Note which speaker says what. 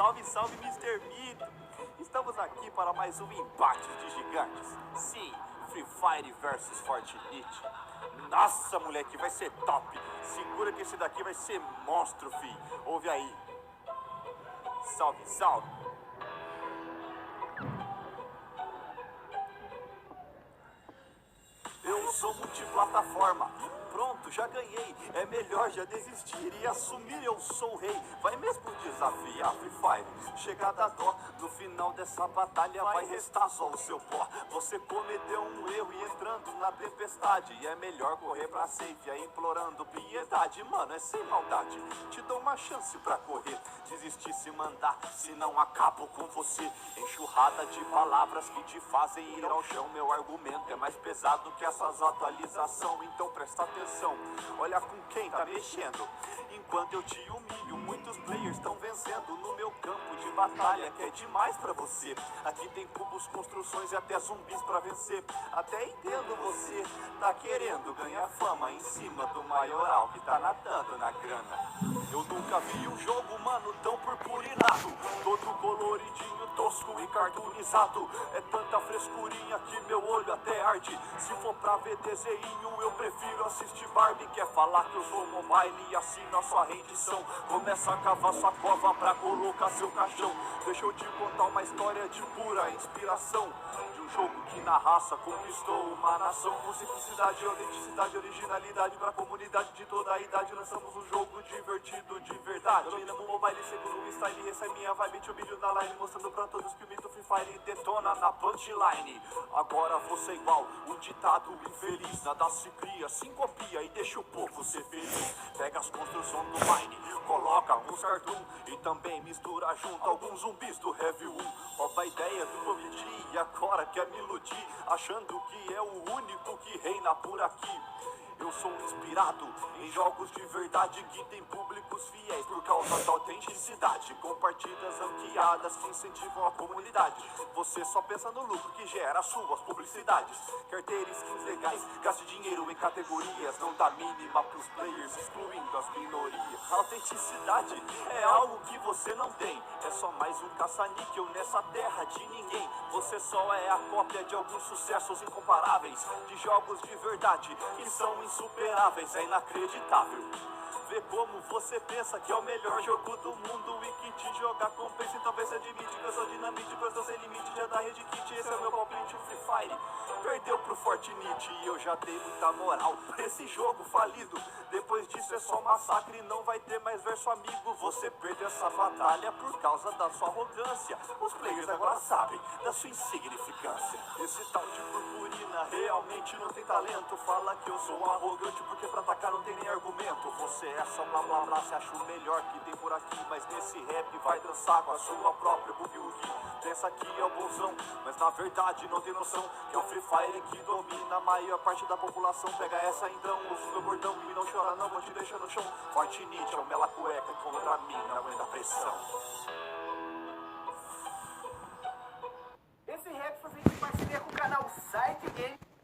Speaker 1: Salve, salve, Mister Mito! Estamos aqui para mais um embate de gigantes. Sim, Free Fire versus Fortnite. Nossa, moleque, vai ser top. Segura que esse daqui vai ser monstro, fi. Ouve aí. Salve, salve. Eu sou multiplataforma. Pronto, já ganhei. É melhor já desistir e assumir eu sou o rei. Vai mesmo desafiar Free Fire. Chegada a dó, no final dessa batalha vai restar só o seu pó. Você cometeu um erro e entrando na tempestade. E é melhor correr pra safe, aí implorando piedade. Mano, é sem maldade. Te dou uma chance pra correr. Desistir se mandar, se não acabo com você. Enxurrada de palavras que te fazem ir ao chão. Meu argumento é mais pesado que essas atualizações. Então presta atenção. Olha com quem tá mexendo. Enquanto eu te humilho, muitos players estão vencendo no meu campo de batalha, que é demais pra você. Aqui tem cubos, construções e até zumbis pra vencer. Até entendo você, tá querendo ganhar fama em cima do maioral que tá nadando na grana. Eu nunca vi um jogo, mano, tão purpurinado, todo coloridinho, tosco e cartoonizado. É tanta frescurinha que meu olho até arde. Se for pra ver desenho, eu prefiro assistir Barbie. Quer falar que eu sou mobile e assino a sua rendição. Começa a cavar sua cova pra colocar seu caixão. Deixa eu te contar uma história de pura inspiração, de um jogo que na raça conquistou uma nação. Com simplicidade, autenticidade, originalidade pra comunidade de toda a idade. Lançamos um jogo divertido de verdade. Dominamos o mobile seguro o style. Essa é minha vibe, te vídeo na line, mostrando pra todos que o mito Free Fire detona na punchline. Agora você é igual um ditado infeliz. Nada se cria, se copia e deixa o povo ser feliz. Pega as construções do Mine, coloca uns cartoon e também mistura junto alguns zumbis do Heavy 1. Rouba a ideia do PUBG e agora quer me iludir, achando que é o único que reina por aqui. Eu sou inspirado em jogos de verdade que tem públicos fiéis por causa da autenticidade, com partidas ranqueadas que incentivam a comunidade. Você só pensa no lucro que gera as suas publicidades. Quer ter skins legais, gaste dinheiro em categorias, não dá mínima pros players, excluindo as minorias. A autenticidade é algo que você não tem, é só mais um caça-níquel nessa terra de ninguém. Você só é a cópia de alguns sucessos incomparáveis, de jogos de verdade que são insuperáveis, é inacreditável. Vê como você pensa que é o melhor jogo do mundo e que te jogar compensa. Então vê se admite que eu sou dinamite, que eu estou sem limite, já dá rede kit. Esse é o meu palpite, o Free Fire perdeu pro Fortnite e eu já dei muita moral pra esse jogo falido. Depois disso é só massacre, não vai ter mais verso amigo. Você perdeu essa batalha por causa da sua arrogância. Os players agora sabem da sua insignificância. Esse tal de purpurina realmente não tem talento. Fala que eu sou um arrogante porque pra atacar não tem nem argumento. Você é só blá blá blá, se acha o melhor que tem por aqui, mas nesse rap vai dançar com a sua própria boogie-woogie. Pensa que é o bonzão, mas na verdade não tem noção que é o Free Fire que domina a maior parte da população. Pega essa então, usa o meu bordão e não chora não, vou te deixar no chão. Fortnite é o mela cueca contra mim, não aguenta a pressão.
Speaker 2: Esse rap foi feito em parceria com o canal Site Game.